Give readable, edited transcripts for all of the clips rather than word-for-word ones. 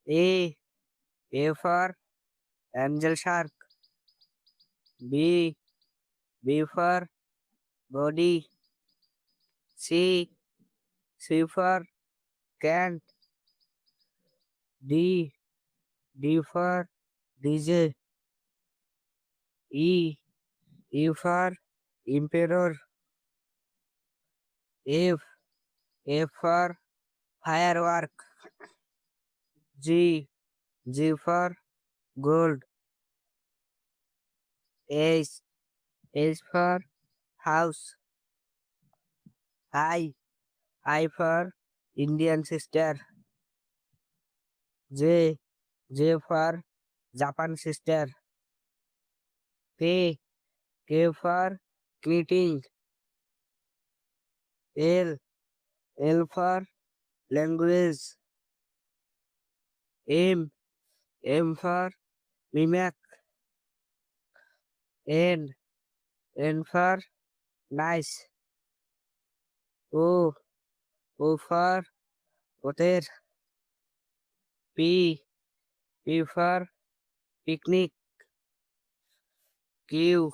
A. A for angel shark. B. B for body. C. C for cat. D. D for DJ. E. E for emperor. F. F for firework. G. G for gold. H. H for house. I for Indian sister. J. J for Japan sister. K. K for knitting. L. L for language. M. M for mimic. N. N for nice. O. O for hotel. P. P for picnic. Q.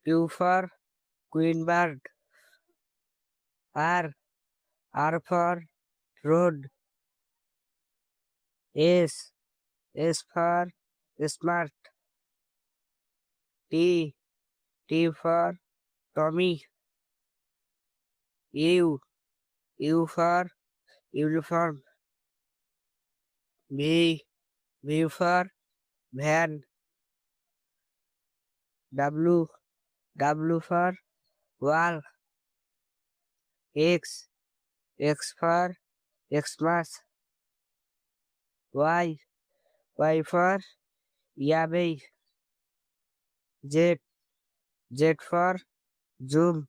Q for queen bird. R. R for road. S. S for smart. T. T for Tommy. U. U for uniform. V. V for van. W. W for wall. X. X for Xmas. Y. Y for Yabby. Z. Z for zoom.